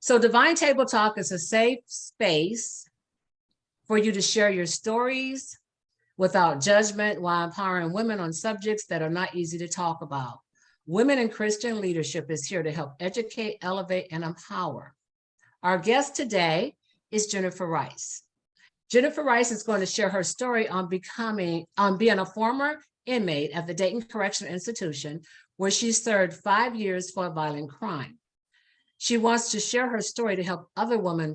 So Divine Table Talk is a safe space for you to share your stories without judgment while empowering women on subjects that are not easy to talk about. Women in Christian Leadership is here to help educate, elevate, and empower. Our guest today is Jennifer Rice. Jennifer Rice is going to share her story on being a former inmate at the Dayton Correctional Institution, where she served 5 years for a violent crime. She wants to share her story to help other women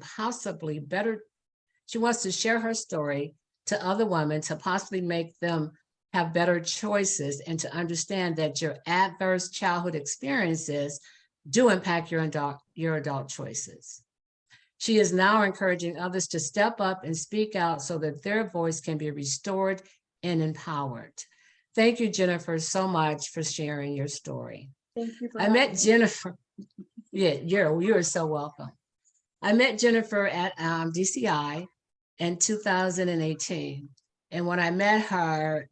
She wants to share her story to other women to possibly make them have better choices and to understand that your adverse childhood experiences do impact your adult choices. She is now encouraging others to step up and speak out so that their voice can be restored and empowered. Thank you, Jennifer, so much for sharing your story. Thank you for I met Jennifer. Yeah, you're so welcome. I met Jennifer at DCI in 2018. And when I met her,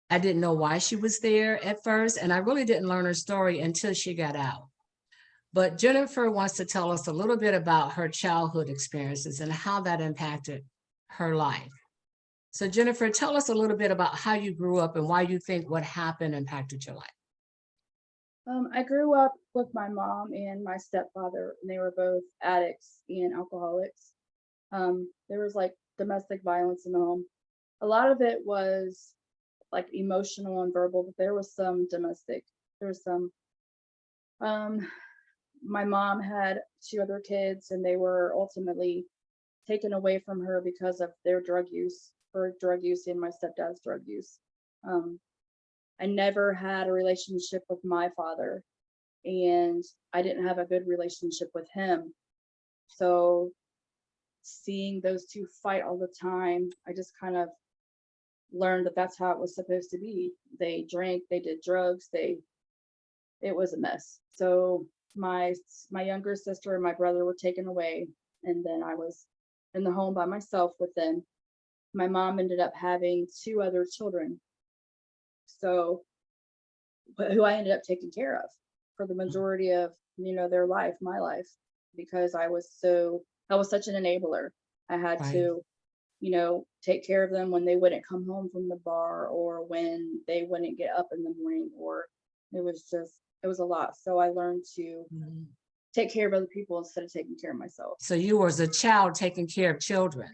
I didn't know why she was there at first. And I really didn't learn her story until she got out. But Jennifer wants to tell us a little bit about her childhood experiences and how that impacted her life. So Jennifer, tell us a little bit about how you grew up and why you think what happened impacted your life. I grew up with my mom and my stepfather, and they were both addicts and alcoholics. There was like domestic violence in the home. A lot of it was like emotional and verbal, but there was some domestic. There was some. My mom had 2 other kids, and they were ultimately taken away from her because of their drug use, and my stepdad's drug use. I never had a relationship with my father, and I didn't have a good relationship with him. So seeing those 2 fight all the time, I just kind of learned that that's how it was supposed to be. They drank, they did drugs, it was a mess. So my younger sister and my brother were taken away, and then I was in the home by myself with them. My mom ended up having 2 other children, who I ended up taking care of for the majority of their life, my life, because I was such an enabler. I had to take care of them when they wouldn't come home from the bar, or when they wouldn't get up in the morning, or it was a lot. So I learned to take care of other people instead of taking care of myself. So you were as a child taking care of children?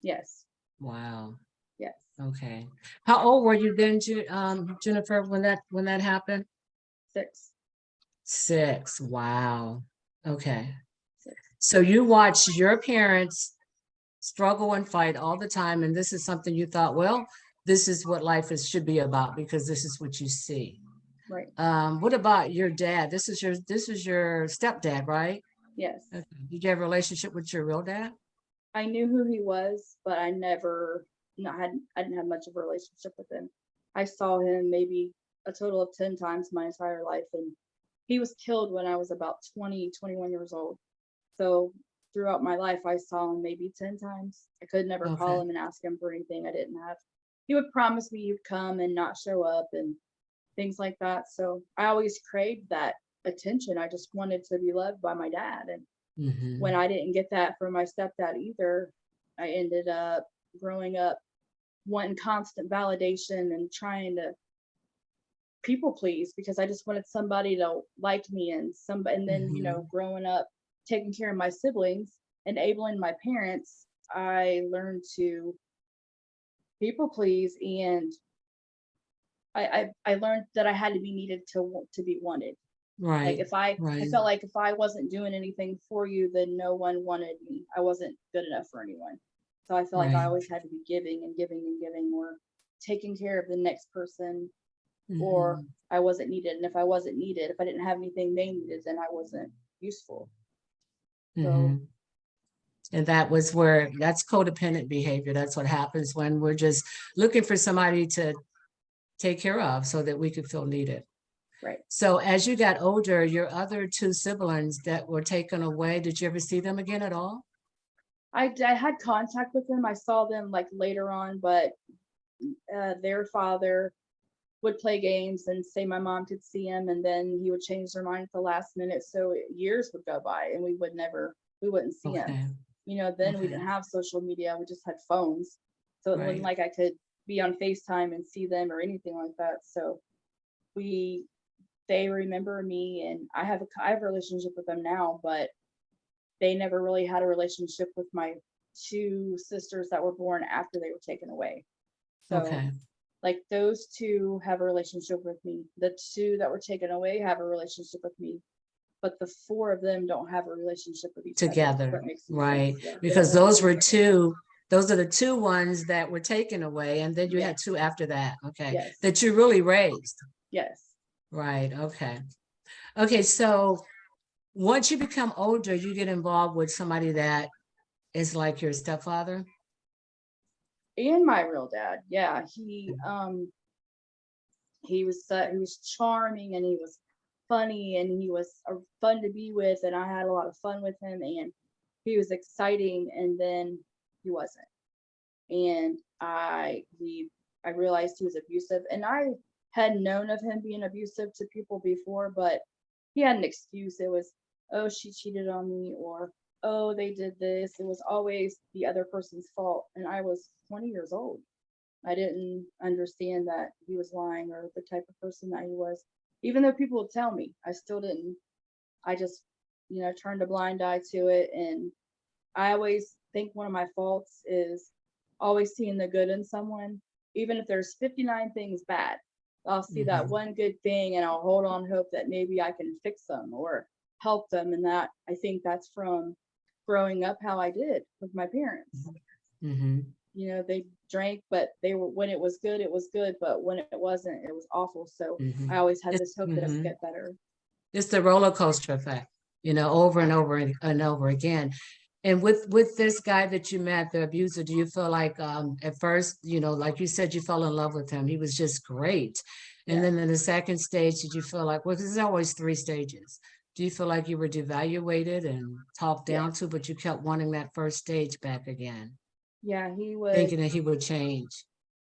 Yes. Wow. Yes. Okay. How old were you then, Jennifer, when that happened? 6. 6. Wow. Okay. 6. So you watched your parents struggle and fight all the time, and this is something you thought, well, this is what life should be about, because this is what you see. Right. What about your dad? This is your stepdad, right? Yes. Okay. Did you have a relationship with your real dad? I knew who he was, but I didn't have much of a relationship with him. I saw him maybe a total of 10 times my entire life, and he was killed when I was about 20, 21 years old. So throughout my life, I saw him maybe 10 times. I could never call him and ask him for anything I didn't have. He would promise me he'd come and not show up and things like that. So I always craved that attention. I just wanted to be loved by my dad. And when I didn't get that from my stepdad either, I ended up growing up wanting constant validation and trying to people please, because I just wanted somebody to like me, and then growing up taking care of my siblings, enabling my parents, I learned to people please, and I learned that I had to be needed to be wanted. Right. Like I felt like if I wasn't doing anything for you, then no one wanted me. I wasn't good enough for anyone. So I felt like I always had to be giving and giving and giving, or taking care of the next person, or I wasn't needed. And if I wasn't needed, if I didn't have anything they needed, then I wasn't useful. So, and that's codependent behavior. That's what happens when we're just looking for somebody to take care of so that we could feel needed. Right. So as you got older, your other 2 siblings that were taken away, did you ever see them again at all? I had contact with them. I saw them like later on, but their father would play games and say my mom could see him, and then he would change their mind at the last minute. So years would go by and we would never we wouldn't see him. Okay. Then we Okay. didn't have social media. We just had phones. So it wasn't Right. like I could be on FaceTime and see them or anything like that. So they remember me, and I have a relationship with them now, but they never really had a relationship with my two sisters that were born after they were taken away. So Okay. like those two have a relationship with me. The two that were taken away have a relationship with me, but the four of them don't have a relationship with each other. If Together. that makes any Right. sense. Yeah. Because those are the two ones that were taken away. And then you Yeah. had two after that. Okay. Yes. That you really raised. Yes. Right. Okay. Okay. So once you become older, you get involved with somebody that is like your stepfather. And my real dad. Yeah. He was charming, and he was funny, and he was fun to be with, and I had a lot of fun with him, and he was exciting, and then he wasn't. And I realized he was abusive, and I had known of him being abusive to people before, but he had an excuse. It was, oh, she cheated on me, or oh, they did this. It was always the other person's fault, and I was 20 years old. I didn't understand that he was lying or the type of person that he was. Even though people would tell me, I still didn't. I just, turned a blind eye to it. And I always think one of my faults is always seeing the good in someone. Even if there's 59 things bad, I'll see that one good thing, and I'll hold on hope that maybe I can fix them or help them. And that, I think that's from growing up how I did with my parents. Mm-hmm. They drank, but when it was good, it was good. But when it wasn't, it was awful. So Mm-hmm. I always had this hope that it would get better. It's the roller coaster effect, over and over and over again. And with this guy that you met, the abuser, do you feel like at first, like you said, you fell in love with him? He was just great. And Yeah. then in the second stage, did you feel like, well, there's always three stages. Do you feel like you were devaluated and talked down to, but you kept wanting that first stage back again, Yeah, thinking that he would change?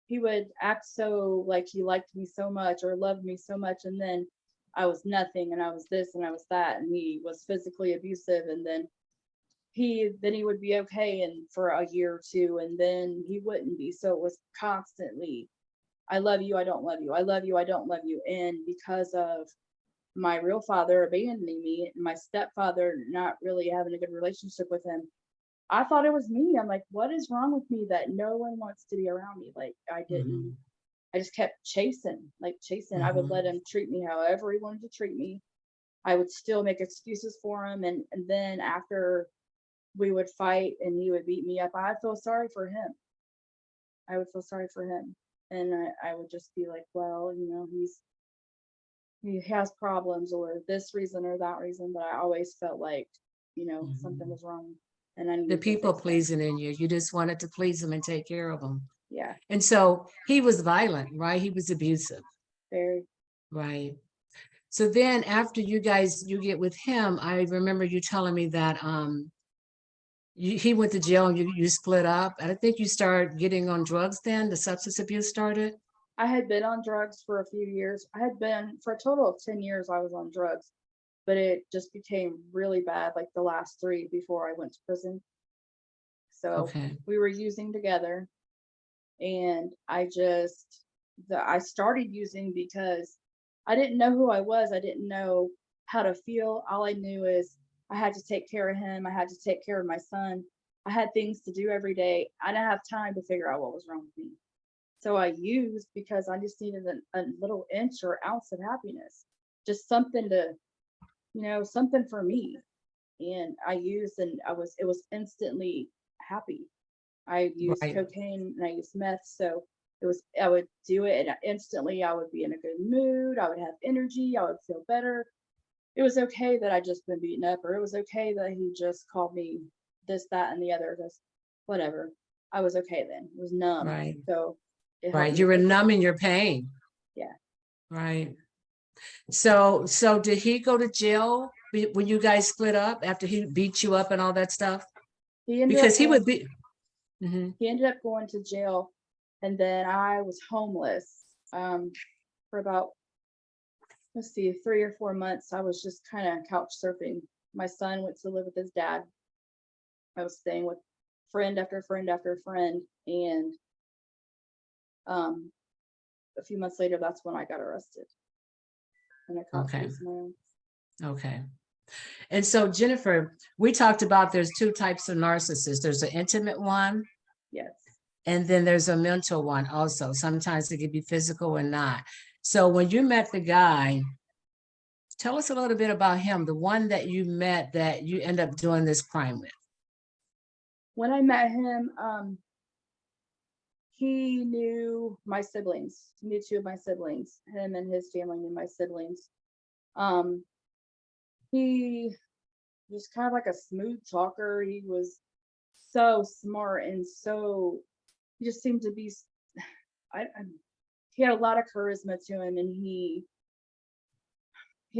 he would act so like he liked me so much or loved me so much, and then I was nothing, and I was this and I was that, and he was physically abusive, and then he would be okay and for a year or two, and then he wouldn't be. So it was constantly, I love you, I don't love you, I love you, I don't love you. And because of my real father abandoning me and my stepfather not really having a good relationship with him, I thought it was me. I'm like, what is wrong with me that no one wants to be around me? Like I just kept chasing. I would let him treat me however he wanted to treat me. I would still make excuses for him, and then after we would fight and he would beat me up, I'd feel sorry for him. I would feel sorry for him. And I would just be like, well, he has problems or this reason or that reason, but I always felt like, something was wrong and I The needed to people fix it. pleasing in you just wanted to please him and take care of him. Yeah, And so he was violent, right? He was abusive, very. right? So then after you get with him, I remember you telling me that he went to jail and you split up. And I think you started getting on drugs then, the substance abuse started. I had been on drugs for a few years. I had been for a total of 10 years I was on drugs, but it just became really bad like the last 3 before I went to prison. So Okay. we were using together, and I started using because I didn't know who I was. I didn't know how to feel. All I knew is I had to take care of him. I had to take care of my son. I had things to do every day. I didn't have time to figure out what was wrong with me. So I used because I just needed a little inch or ounce of happiness, just something to, something for me. And I used, and it was instantly happy. I used Right. cocaine and I used meth. So I would do it, and instantly I would be in a good mood. I would have energy. I would feel better. It was okay that I just been beaten up, or it was okay that he just called me this, that, and the other, just whatever. I was okay then. It was numb. Right. So it helped Right. me You were forget. numbing your pain. Yeah. Right. So did he go to jail when you guys split up after he beat you up and all that stuff? He ended Because up he going, would be. Mhm. he ended up going to jail, and then I was homeless for about, let's see, 3 or 4 months. I was just kind of couch surfing. My son went to live with his dad, I was staying with friend after friend after friend, and a few months later, that's when I got arrested, and I caught Okay. police of my own. Okay. And so, Jennifer, we talked about there's two types of narcissists. There's an intimate one, Yes. and then there's a mental one also. Sometimes it can be physical and not. So when you met the guy, tell us a little bit about him, the one that you met that you end up doing this crime with. When I met him, he knew my siblings. He knew two of my siblings. Him and his family knew my siblings. He was kind of like a smooth talker. He was so smart and so, he just seemed to be, I he had a lot of charisma to him, and he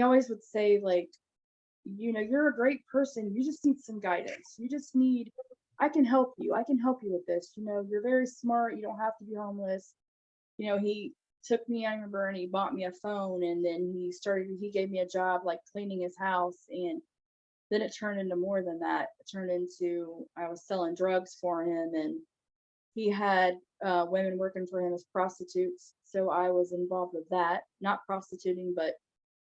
always would say, like, you're a great person. You just need some guidance. You just need, I can help you. I can help you with this. You're very smart. You don't have to be homeless. He took me, I remember, and he bought me a phone, and then he gave me a job like cleaning his house. And then it turned into more than that. It turned into, I was selling drugs for him, and he had women working for him as prostitutes. So I was involved with that, not prostituting, but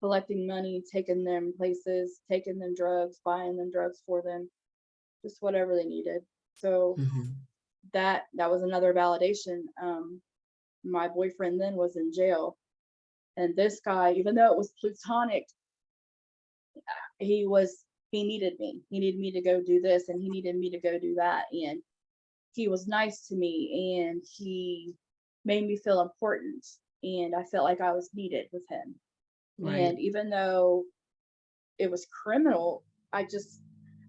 collecting money, taking them places, taking them drugs, buying them drugs for them, just whatever they needed. So that was another validation. My boyfriend then was in jail, and this guy, even though it was platonic, he needed me. He needed me to go do this, and he needed me to go do that. And he was nice to me, and he made me feel important, and I felt like I was needed with him. Right. And even though it was criminal, I didn't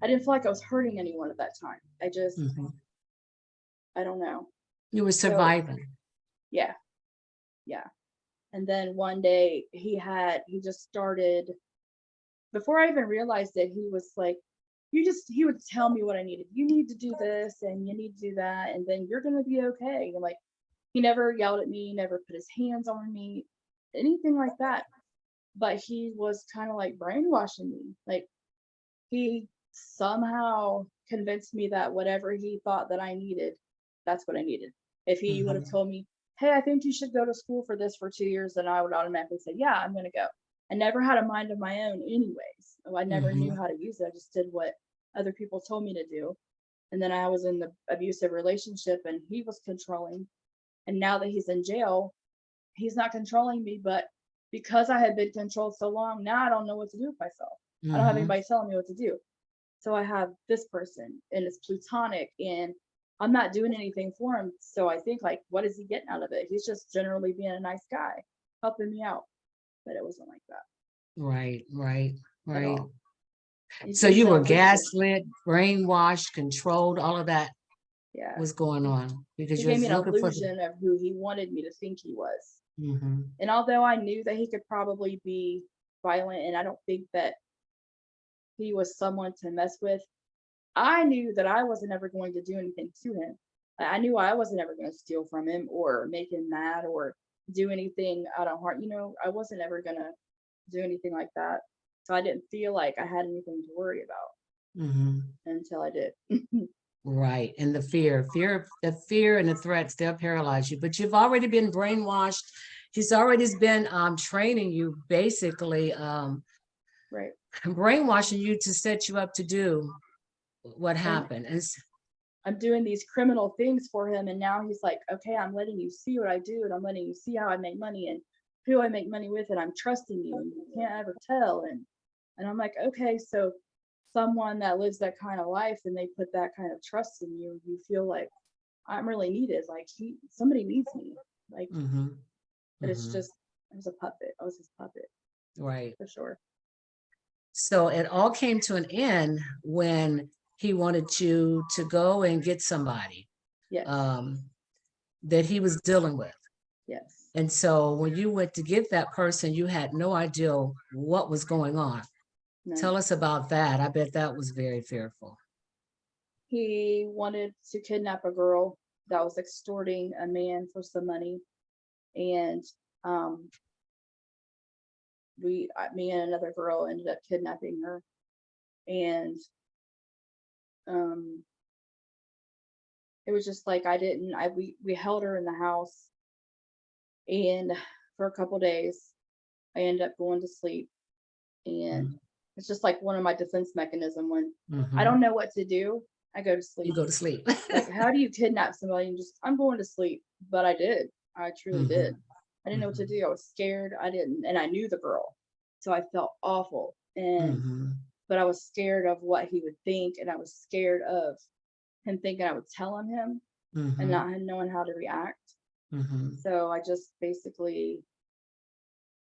feel like I was hurting anyone at that time. I don't know. You were surviving. Yeah. And then one day he just started, before I even realized it, he was like, he would tell me what I needed. You need to do this and you need to do that, and then you're going to be okay. And like, he never yelled at me, never put his hands on me, anything like that. But he was kind of like brainwashing me. Like, he somehow convinced me that whatever he thought that I needed, that's what I needed. If he would have told me, hey, I think you should go to school for this for 2 years, then I would automatically say, yeah, I'm going to go. I never had a mind of my own anyways. I never knew how to use it. I just did what other people told me to do. And then I was in the abusive relationship, and he was controlling. And now that he's in jail, he's not controlling me, but because I had been controlled so long, now I don't know what to do with myself. I don't have anybody telling me what to do. So I have this person, and it's platonic, and I'm not doing anything for him. So I think, like, what is he getting out of it? He's just generally being a nice guy, helping me out. But it wasn't like that. Right. So Things you that were I went through. gaslit, brainwashed, controlled, all of that Yeah. was going on because He you gave was me an looking for illusion of who he wanted me to think he was. the. And although I knew that he could probably be violent, and I don't think that he was someone to mess with, I knew that I wasn't ever going to do anything to him. I knew I wasn't ever going to steal from him or make him mad or do anything out of heart. I wasn't ever going to do anything like that. So I didn't feel like I had anything to worry about until I did. Right. And the fear and the threats, they'll paralyze you, but you've already been brainwashed. He's already been training you, basically Right. brainwashing you to set you up to do what happened. And I'm doing these criminal things for him, and now he's like, okay, I'm letting you see what I do, and I'm letting you see how I make money and who I make money with, and I'm trusting you, and you can't ever tell. And I'm like, okay, so someone that lives that kind of life and they put that kind of trust in you, you feel like I'm really needed. Like, somebody needs me. Like, but it's just, I was a puppet. I was his puppet. Right. For sure. So it all came to an end when he wanted you to go and get somebody Yes. that he was dealing with. Yes. And so when you went to get that person, you had no idea what was going on. No. Tell us about that. I bet that was very fearful. He wanted to kidnap a girl that was extorting a man for some money. And me and another girl ended up kidnapping her. And Um, it was just like we held her in the house, and for a couple days I ended up going to sleep, and Mhm. it's just like one of my defense mechanism when I Mhm. don't know what to do, I go to You sleep. go to sleep. Like, how do you kidnap somebody and just, I'm going to sleep? But I did. I truly did. Mhm. I didn't know what to Mhm. do. I was scared. I didn't, and I knew the girl. So I felt awful. But I was scared of what he would think. And I was scared of him thinking I was telling him and Mhm. not knowing how to react. Mhm. So I just basically,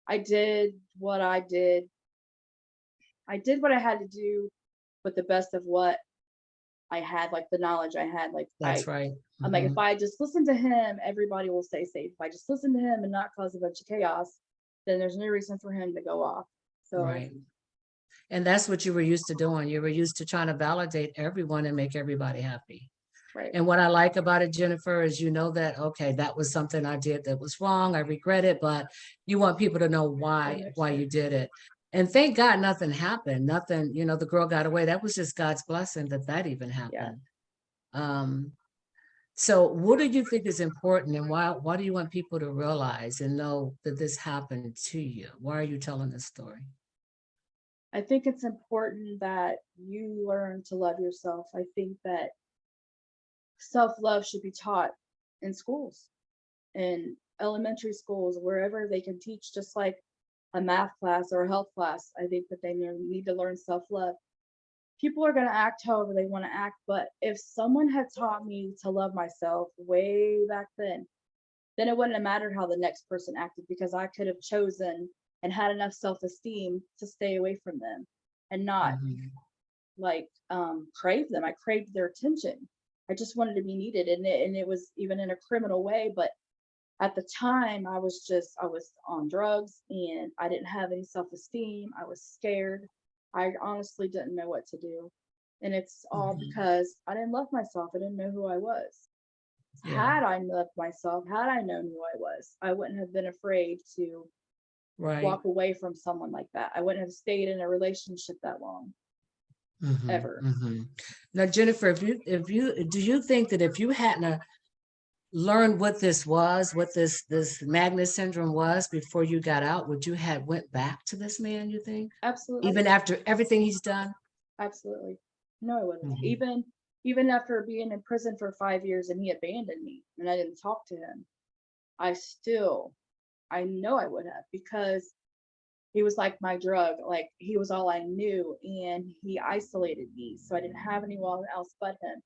I did what I did. I did what I had to do with the best of what I had, like the knowledge I had. That's right. I'm like, if Mhm. I just listen to him, everybody will stay safe. If I just listen to him and not cause a bunch of chaos, then there's no reason for him to go off. So, Right. And that's what you were used to doing. You were used to trying to validate everyone and make everybody happy. right, And what I like about it, Jennifer, is you know that, okay, that was something I did that was wrong. I regret it, but you want people to know very why much why so. you did it. And thank God nothing happened. Nothing, the girl got away. That was just God's blessing that even Yeah. happened. Um, so what do you think is important, and why do you want people to realize and know that this happened to you? Why are you telling this story? I think it's important that you learn to love yourself. I think that self love should be taught in schools, in elementary schools, wherever they can teach, just like a math class or a health class. I think that they need to learn self love. People are going to act however they want to act, but if someone had taught me to love myself way back then it wouldn't have mattered how the next person acted, because I could have chosen and had enough self-esteem to stay away from them and not Mhm. crave them. I craved their attention. I just wanted to be needed, and it was even in a criminal way. But at the time, I was on drugs, and I didn't have any self-esteem. I was scared. I honestly didn't know what to do. And it's all Mhm. because I didn't love myself. I didn't know who I was. Yeah, Had I loved myself, had I known who I was, I wouldn't have been afraid to right. walk away from someone like that. I wouldn't have stayed in a relationship that long, ever. Now, Jennifer, do you think that if you hadn't learned what this was, what this magnet syndrome was before you got out, would you have went back to this man, you think? Absolutely. Even after everything he's done? Absolutely. No, I wouldn't. Mhm. Even after being in prison for 5 years and he abandoned me and I didn't talk to him, I still, I know I would have, because he was like my drug. Like, he was all I knew, and he isolated me. So I didn't have anyone else but him.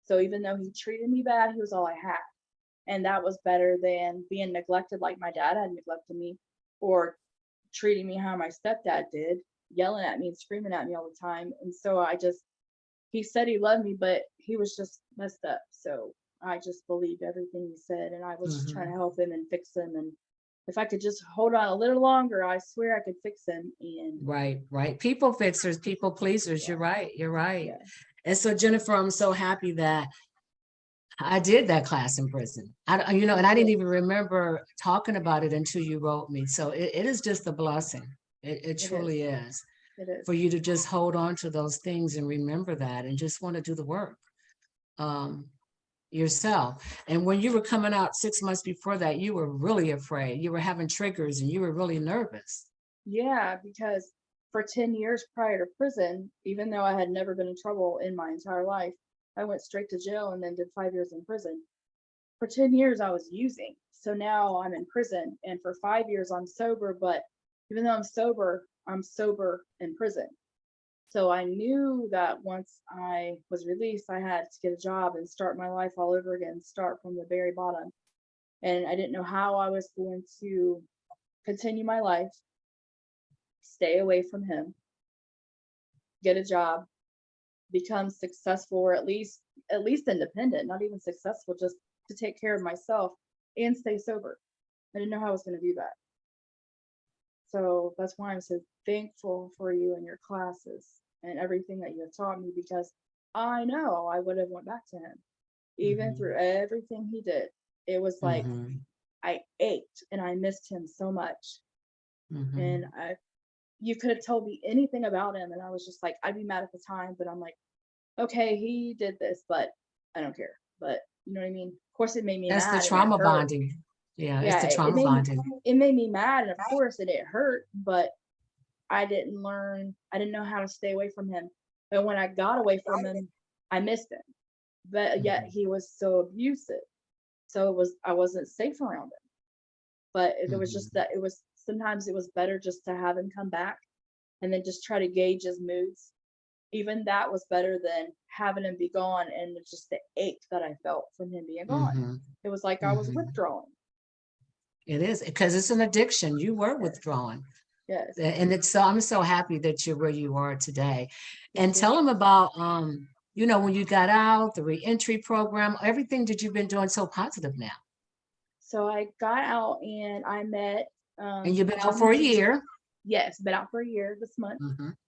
So even though he treated me bad, he was all I had. And that was better than being neglected like my dad had neglected me, or treating me how my stepdad did, yelling at me and screaming at me all the time. And so he said he loved me, but he was just messed up. So I just believed everything he said, and I was just trying to Mhm. help him and fix him. And if I could just hold on a little longer, I swear I could fix him. And Right, right. People fixers, people pleasers. You're yeah, right. You're right. yeah, And so, Jennifer, I'm so happy that I did that class in prison. me And I didn't too. even remember talking about it until you wrote me. So it is just a blessing. It It is. truly is, It is. for you to just hold on to those things and remember that and just want to do the work um, yourself. And when you were coming out 6 months before that, you were really afraid. You were having triggers and you were really nervous. Yeah, because for 10 years prior to prison, even though I had never been in trouble in my entire life, I went straight to jail and then did 5 years in prison. For 10 years, I was using. So now I'm in prison, and for 5 years, I'm sober. But even though I'm sober in prison. So I knew that once I was released, I had to get a job and start my life all over again, start from the very bottom. And I didn't know how I was going to continue my life, stay away from him, get a job, become successful, or at least independent, not even successful, just to take care of myself and stay sober. I didn't know how I was going to do that. So that's why I'm so thankful for you and your classes and everything that you have taught me, because I know I would have went back to him even Mhm. through everything he did. It was like Mhm. I ached and I missed him so much. And Mhm. you could have told me anything about him, and I was just like, I'd be mad at the time, but I'm like, okay, he did this, but I don't care. But you know what I mean? Of course, it made me That's the mad and it trauma hurt. bonding. Yeah, it's Yeah, the it trauma made bonding. it made me mad, and of course, it hurt. But I didn't know how to stay away from him. But when I got away from him, I missed him. But yet he was so abusive. So I wasn't safe around him. But it was just that sometimes it was better just to have him come back and then just try to gauge his moods. Even that was better than having him be gone, and it's just the ache that I felt from him being gone. It was like I was withdrawing. It is, because it's an addiction. You were Yes. withdrawing. Yes. And I'm so happy that you're where you are today. And Thank you. tell them about, you know, when you got out, the reentry program, everything that you've been doing so positive now. So I got out and I met And you've been out Jamie for a G. year. Yes, been out for a year this month.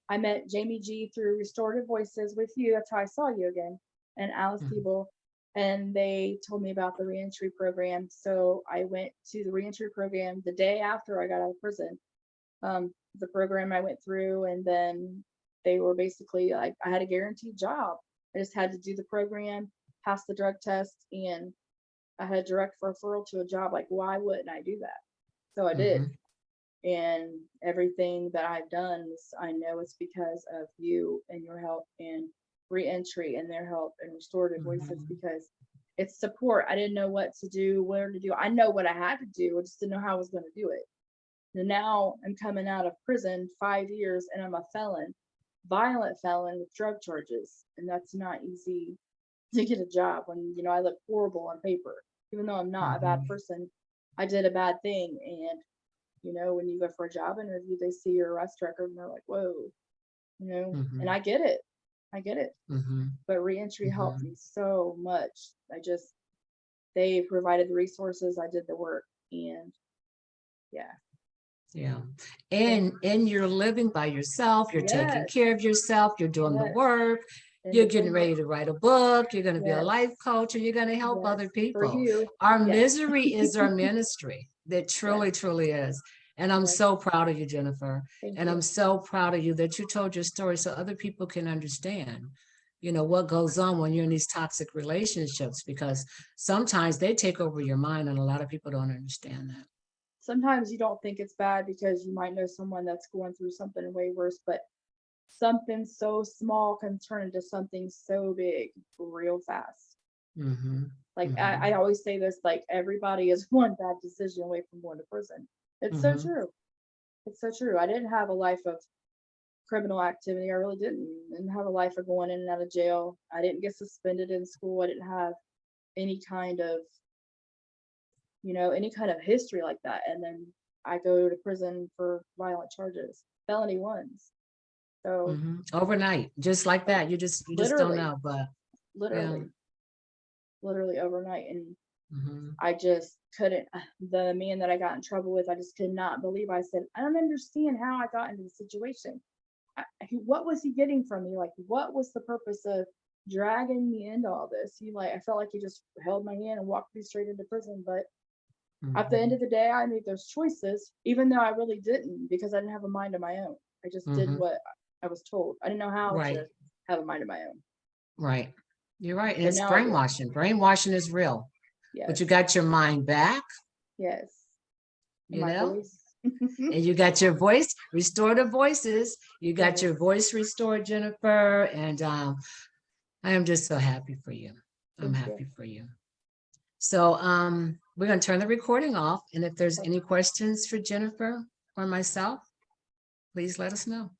I met Jamie G through Restorative Voices with you. That's how I saw you again, and Alice Siebel. And they told me about the reentry program. So I went to the reentry program the day after I got out of prison. The program I went through, and then they were basically like, I had a guaranteed job. I just had to do the program, pass the drug test, and I had a direct referral to a job. Like, why wouldn't I do that? So I did. And everything that I've done, I know it's because of you and your help, and reentry and their help, and Restorative Voices, because it's support. I didn't know what to do, where to do. I know what I had to do. I just didn't know how I was going to do it. And now I'm coming out of prison 5 years, and I'm a felon, violent felon with drug charges. And that's not easy to get a job when, you know, I look horrible on paper. Even though I'm not a bad person, I did a bad thing. And, you know, when you go for a job interview, they see your arrest record and they're like, whoa, you know, and I get it. I get it. But reentry helped me so much. They provided the resources, I did the work, and yeah. Yeah. And you're living by yourself, you're taking care of yourself, you're doing the work, you're getting ready to write a book, you're going to be a life coach, and you're going to help other people. Our misery is our ministry. That truly, truly is. And I'm so proud of you, Jennifer. And I'm so proud of you that you told your story so other people can understand, you know, what goes on when you're in these toxic relationships, because sometimes they take over your mind, and a lot of people don't understand that. Sometimes you don't think it's bad because you might know someone that's going through something way worse, but something so small can turn into something so big real fast. Like I always say this, like, everybody is one bad decision away from going to prison. It's so true. It's so true. I didn't have a life of criminal activity. I really didn't have a life of going in and out of jail. I didn't get suspended in school. I didn't have any kind of, you know, any kind of history like that. And then I go to prison for violent charges, felony ones. So overnight, just like that. You just don't know, but literally overnight. And I just couldn't, the man that I got in trouble with, I just could not believe. I said, I don't understand how I got into the situation. What was he getting from me? Like, what was the purpose of dragging me into all this? I felt like he just held my hand and walked me straight into prison. But at the end of the day, I made those choices, even though I really didn't, because I didn't have a mind of my own. I just did what I was told. I didn't know how to have a mind of my own. Right. You're right. And it's brainwashing. Brainwashing is real. Yes. But you got your mind back. Yes. You know? And you got your voice, Restorative Voices. You got your voice restored, Jennifer. And I am just so happy for you. I'm happy for you. So we're going to turn the recording off. And if there's any questions for Jennifer or myself, please let us know.